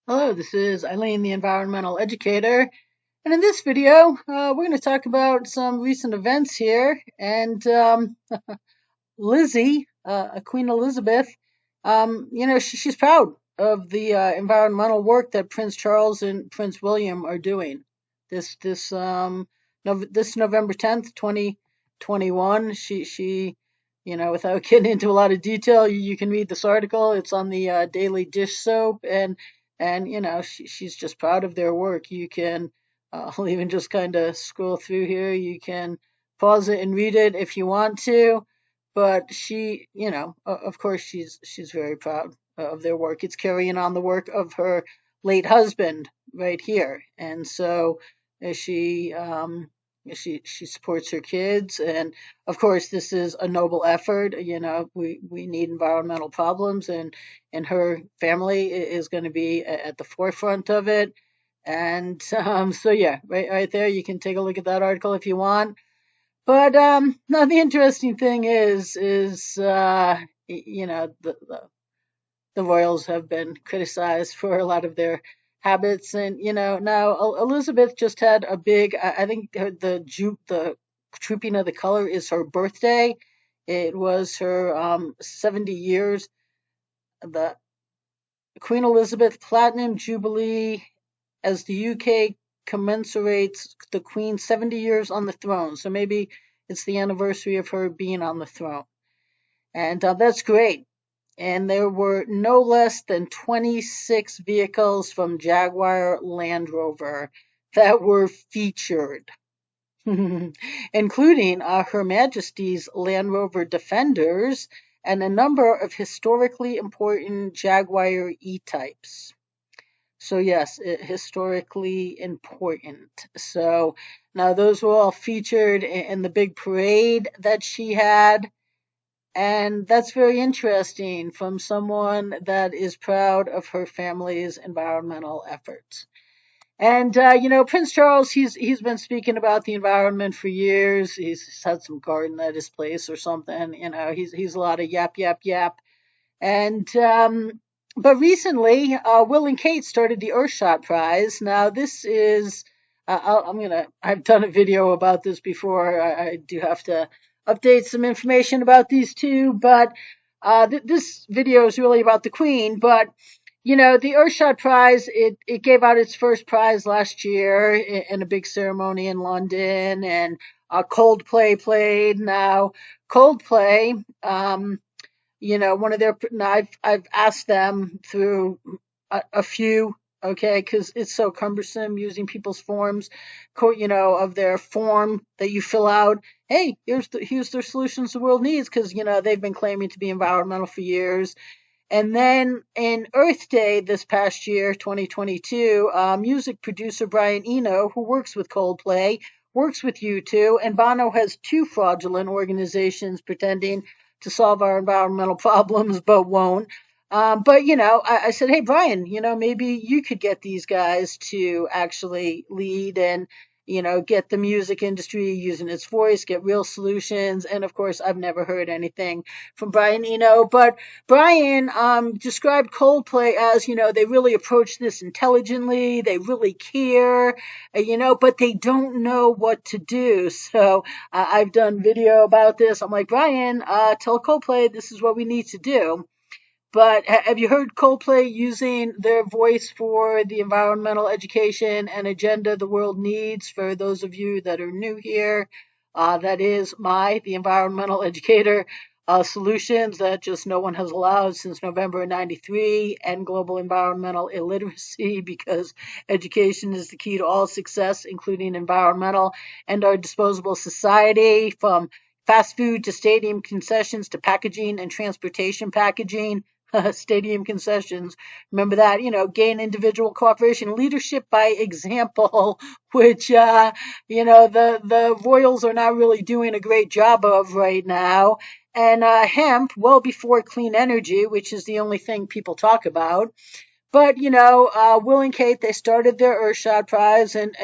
Hello, this is Eileen, the environmental educator, and in this video, we're going to talk about some recent events here. And Lizzie, Queen Elizabeth, she's proud of the environmental work that Prince Charles and Prince William are doing. This November 10th, 2021, without getting into a lot of detail, you can read this article. It's on the Daily Dish Soap, and she's just proud of their work. You can I'll even just kind of scroll through here. You can pause it and read it if you want to, but she, of course, she's very proud of their work. It's carrying on the work of her late husband right here, and so she supports her kids, and of course, this is a noble effort. We need environmental problems, and her family is going to be at the forefront of it. And so yeah, right there, you can take a look at that article if you want. But no, the interesting thing is the royals have been criticized for a lot of their habits, and now Elizabeth just had a big. I think the Trooping of the Color is her birthday. It was her 70 years. The Queen Elizabeth Platinum Jubilee, as the UK commemorates the Queen's 70 years on the throne. So maybe it's the anniversary of her being on the throne. And that's great. And there were no less than 26 vehicles from Jaguar Land Rover that were featured, including Her Majesty's Land Rover Defenders and a number of historically important Jaguar E-types. So yes, historically important. So now those were all featured in the big parade that she had. And that's very interesting from someone that is proud of her family's environmental efforts. And Prince Charles, he's been speaking about the environment for years. He's had some garden at his place or something. He's a lot of yap yap yap. And but recently, Will and Kate started the Earthshot Prize. Now this is I've done a video about this before. I do have to update some information about these two, but this video is really about the Queen. But the Earthshot Prize, it gave out its first prize last year in a big ceremony in London, and Coldplay played. Now Coldplay, one of their, I've asked them through a few, okay, because it's so cumbersome using people's forms, of their form that you fill out. Hey, here's their solutions the world needs, because they've been claiming to be environmental for years. And then in Earth Day this past year, 2022, music producer Brian Eno, who works with Coldplay, works with U2, and Bono has two fraudulent organizations pretending to solve our environmental problems but won't. But I said, hey Brian, maybe you could get these guys to actually lead and get the music industry using its voice, get real solutions. And of course, I've never heard anything from Brian Eno, but Brian described Coldplay as, they really approach this intelligently, they really care, but they don't know what to do. So I've done video about this. I'm like, Brian, tell Coldplay this is what we need to do. But have you heard Coldplay using their voice for the environmental education and agenda the world needs? For those of you that are new here, that is the environmental educator, solutions that just no one has allowed since November of '93, and global environmental illiteracy, because education is the key to all success, including environmental and our disposable society, from fast food to stadium concessions to packaging and transportation packaging. Stadium concessions. Remember that, gain individual cooperation, leadership by example, which, the royals are not really doing a great job of right now. And hemp, well before clean energy, which is the only thing people talk about. But, Will and Kate, they started their Earthshot Prize, and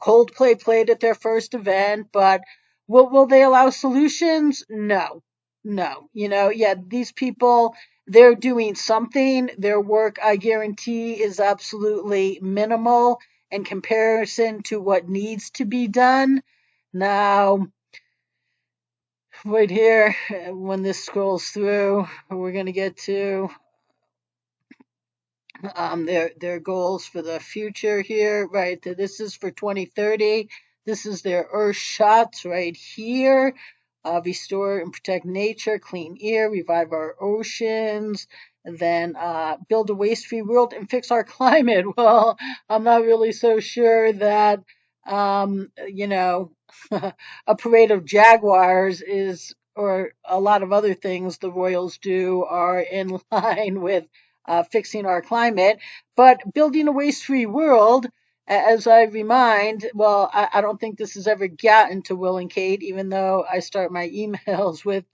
Coldplay played at their first event, but will they allow solutions? No. No. Yeah, these people, they're doing something. Their work, I guarantee, is absolutely minimal in comparison to what needs to be done. Now, right here, when this scrolls through, we're going to get to their goals for the future here, right? This is for 2030. This is their Earth shots right here. Restore and protect nature, clean air, revive our oceans, and then build a waste-free world and fix our climate. Well, I'm not really so sure that you know a parade of jaguars is, or a lot of other things the royals do, are in line with fixing our climate. But building a waste-free world, as I remind, well, I don't think this has ever gotten to Will and Kate, even though I start my emails with,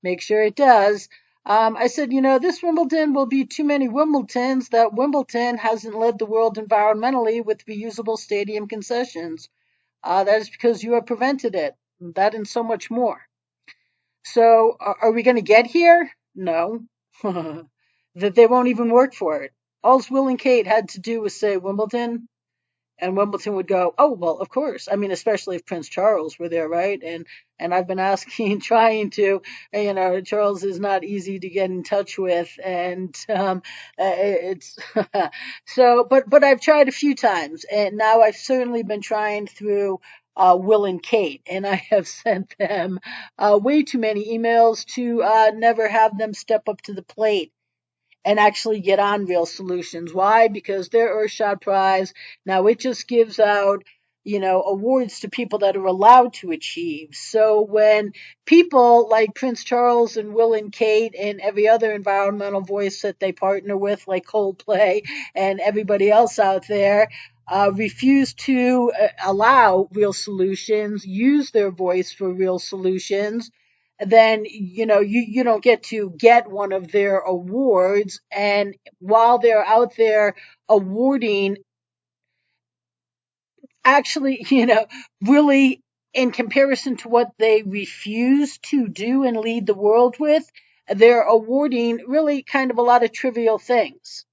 make sure it does. I said, this Wimbledon will be too many Wimbledons, that Wimbledon hasn't led the world environmentally with reusable stadium concessions. That is because you have prevented it. That and so much more. So are we going to get here? No. That they won't even work for it. All Will and Kate had to do was say Wimbledon, and Wimbledon would go, oh, well, of course. I mean, especially if Prince Charles were there, right? And I've been asking, trying to, Charles is not easy to get in touch with, and it's so. But I've tried a few times, and now I've certainly been trying through. Will and Kate, and I have sent them way too many emails to never have them step up to the plate and actually get on real solutions. Why? Because their Earthshot Prize, now it just gives out, awards to people that are allowed to achieve. So when people like Prince Charles and Will and Kate and every other environmental voice that they partner with, like Coldplay and everybody else out there, refuse to allow real solutions, use their voice for real solutions, then you don't get one of their awards. And while they're out there awarding, actually, really, in comparison to what they refuse to do and lead the world with, they're awarding really kind of a lot of trivial things.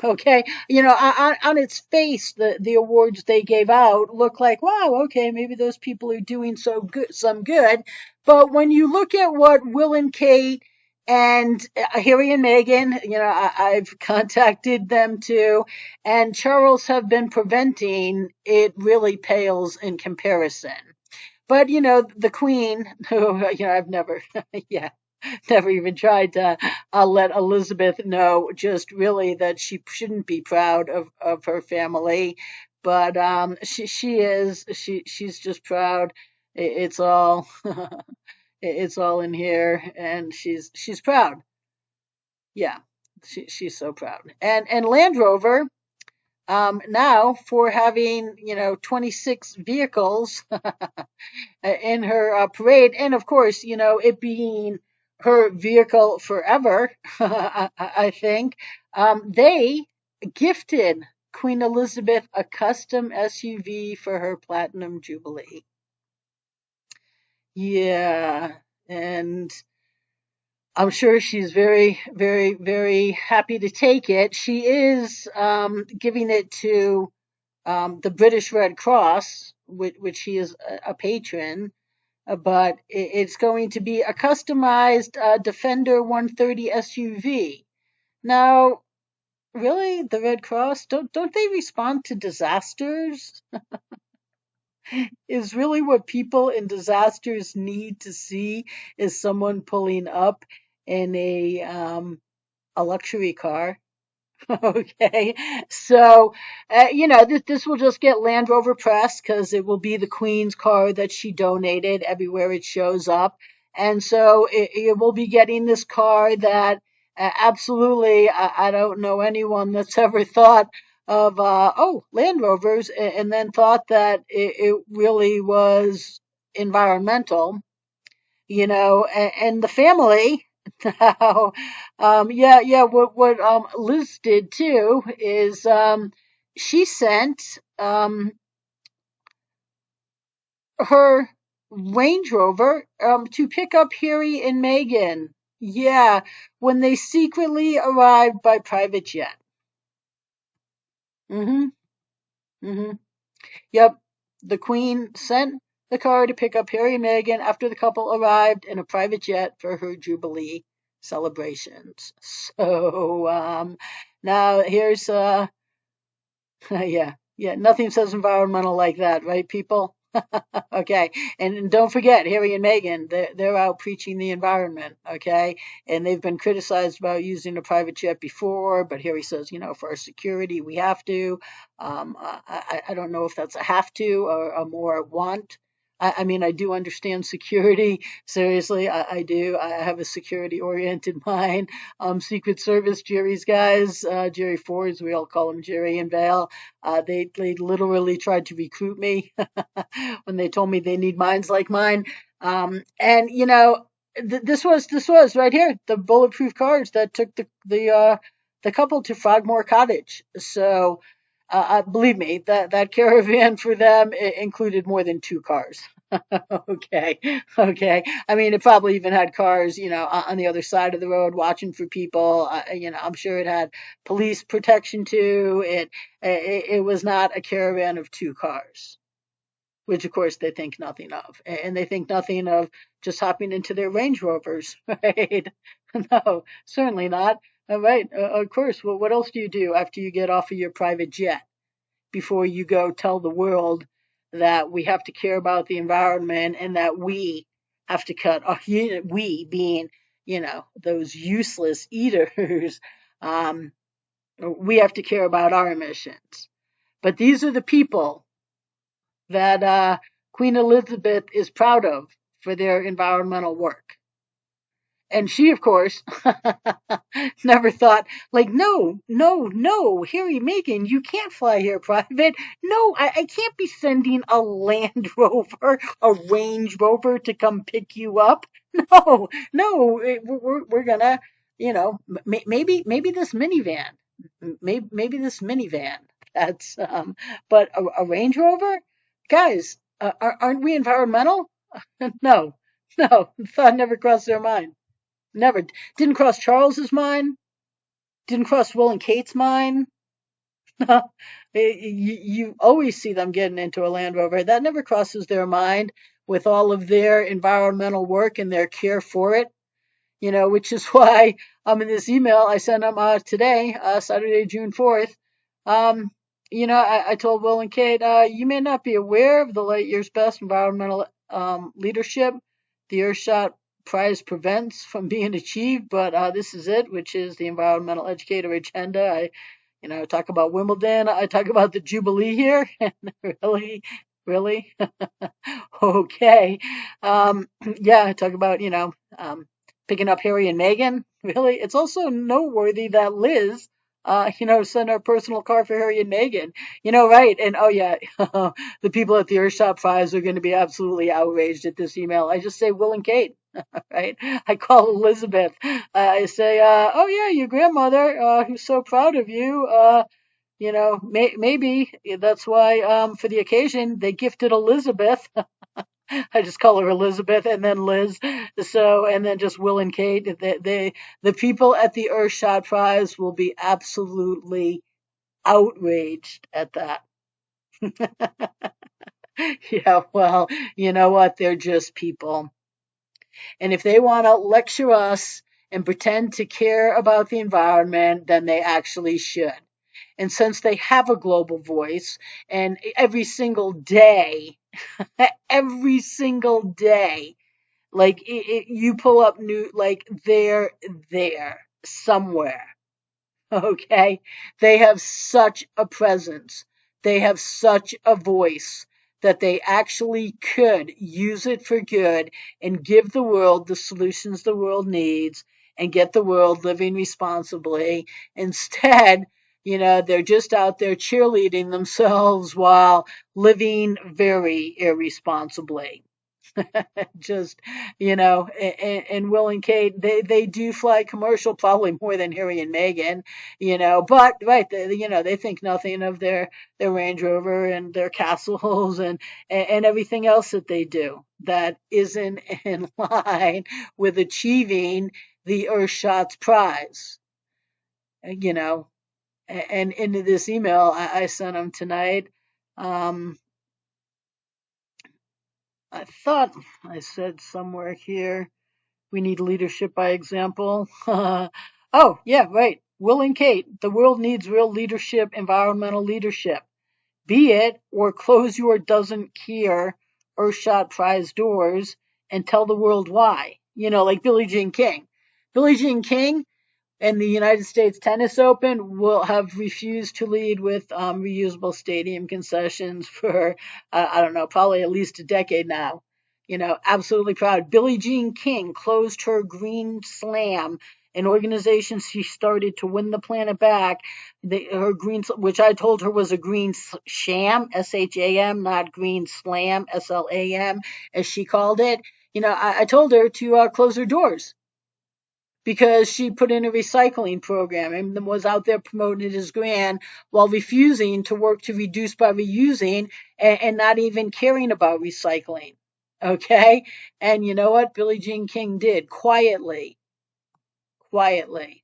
Okay, on its face, the awards they gave out look like, wow, okay, maybe those people are doing so good, some good. But when you look at what Will and Kate and Harry and Meghan, I've contacted them too, and Charles have been preventing, it really pales in comparison. But the Queen, who I've never, yeah, never even tried to let Elizabeth know just really that she shouldn't be proud of her family. But she's just proud. It's all it's all in here, and she's proud. Yeah, she's so proud. And Land Rover, now for having 26 vehicles in her parade, and of course, it being her vehicle forever, I think, they gifted Queen Elizabeth a custom SUV for her Platinum Jubilee. Yeah, and I'm sure she's very, very, very happy to take it. She is giving it to the British Red Cross, which she is a patron, but it's going to be a customized Defender 130 SUV. Now, really, the Red Cross, don't they respond to disasters? Is really what people in disasters need to see is someone pulling up in a luxury car. Okay, so this will just get Land Rover press because it will be the Queen's car that she donated everywhere it shows up, and so it will be getting this car that absolutely I don't know anyone that's ever thought of Land Rovers and then thought that it really was environmental, and the family. Now, yeah. What Liz did too is she sent her Range Rover to pick up Harry and Meghan. Yeah, when they secretly arrived by private jet. Mm-hmm. Mm-hmm. Yep. The Queen sent the car to pick up Harry and Meghan after the couple arrived in a private jet for her Jubilee celebrations. So now here's yeah, nothing says environmental like that, right, people? Okay, and don't forget Harry and Meghan. They're out preaching the environment. Okay, and they've been criticized about using a private jet before, but Harry says, for our security, we have to. I don't know if that's a have to or a more want. I mean, I do understand security. Seriously, I do. I have a security oriented mind. Secret Service, Jerry's guys, Jerry Fords, we all call him Jerry and Val. They literally tried to recruit me when they told me they need minds like mine. And this was right here the bulletproof cars that took the couple to Frogmore Cottage. So believe me, that caravan for them included more than two cars. Okay, okay. I mean, it probably even had cars, on the other side of the road watching for people. I'm sure it had police protection too. It was not a caravan of two cars, which of course they think nothing of, and they think nothing of just hopping into their Range Rovers, right? No, certainly not. All right, of course. Well, what else do you do after you get off of your private jet before you go tell the world that we have to care about the environment and that we have to cut our, we being, those useless eaters, um, we have to care about our emissions. But these are the people that Queen Elizabeth is proud of for their environmental work. And she, of course, never thought, like, no, no, no, Harry, Meghan, you can't fly here private. No, I can't be sending a Land Rover, a Range Rover to come pick you up. No, no, we're gonna, maybe this minivan, maybe this minivan. That's, but a Range Rover, guys, aren't we environmental? No, no, thought never crossed their mind. Never. Didn't cross Charles's mind. Didn't cross Will and Kate's mind. You always see them getting into a Land Rover. That never crosses their mind with all of their environmental work and their care for it. Which is why in this email I sent them today, Saturday, June 4th. Um, I told Will and Kate, you may not be aware of the light years best environmental leadership the Earthshot Prize prevents from being achieved, but this is it, which is the environmental educator agenda. I talk about Wimbledon. I talk about the Jubilee here. Really, really, okay. Yeah, I talk about picking up Harry and Meghan. Really, it's also noteworthy that Liz, sent her personal car for Harry and Meghan. Right? And oh yeah, the people at the Earthshot Prize are going to be absolutely outraged at this email. I just say Will and Kate. Right? I call Elizabeth. I say, oh yeah, your grandmother, who's so proud of you. Maybe that's why, for the occasion, they gifted Elizabeth. I just call her Elizabeth and then Liz. So, and then just Will and Kate. The people at the Earthshot Prize will be absolutely outraged at that. Yeah, well, you know what? They're just people. And if they want to lecture us and pretend to care about the environment, then they actually should. And since they have a global voice, and every single day, like you pull up new, like they're there somewhere. Okay? They have such a presence. They have such a voice that they actually could use it for good and give the world the solutions the world needs and get the world living responsibly. Instead, they're just out there cheerleading themselves while living very irresponsibly. Just and Will and Kate, they do fly commercial, probably more than Harry and Meghan, but right, they think nothing of their Range Rover and their castles and everything else that they do that isn't in line with achieving the Earthshots Prize. You know, and into this email I sent him tonight, um, I thought I said somewhere here, we need leadership by example. Oh, yeah, right. Will and Kate, the world needs real leadership, environmental leadership. Be it or close your doesn't care Earthshot Prize doors and tell the world why. Like Billie Jean King. Billie Jean King and the United States Tennis Open will have refused to lead with reusable stadium concessions for, I don't know, probably at least a decade now. Absolutely proud. Billie Jean King closed her Green Slam, an organization she started to win the planet back. Her green, which I told her was a green sham, SHAM, not Green Slam, SLAM, as she called it. I told her to close her doors because she put in a recycling program and was out there promoting it as grand while refusing to work to reduce by reusing and not even caring about recycling. Okay? And you know what? Billie Jean King did quietly. Quietly.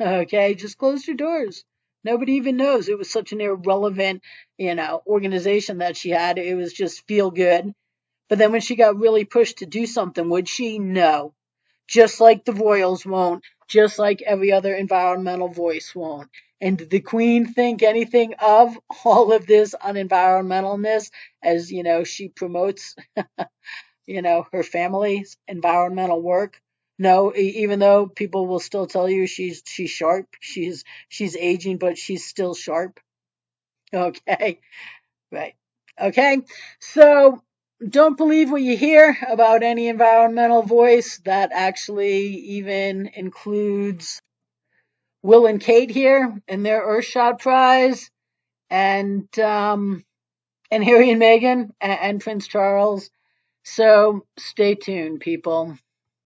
Okay? Just closed her doors. Nobody even knows. It was such an irrelevant, organization that she had. It was just feel good. But then when she got really pushed to do something, would she? No, just like the royals won't, just like every other environmental voice won't. And did the Queen think anything of all of this unenvironmentalness as, she promotes, her family's environmental work? No, even though people will still tell you she's sharp, she's aging, but she's still sharp. Okay. Right. Okay. So don't believe what you hear about any environmental voice. That actually even includes Will and Kate here and their Earthshot Prize, and Harry and Meghan and Prince Charles. So stay tuned, people.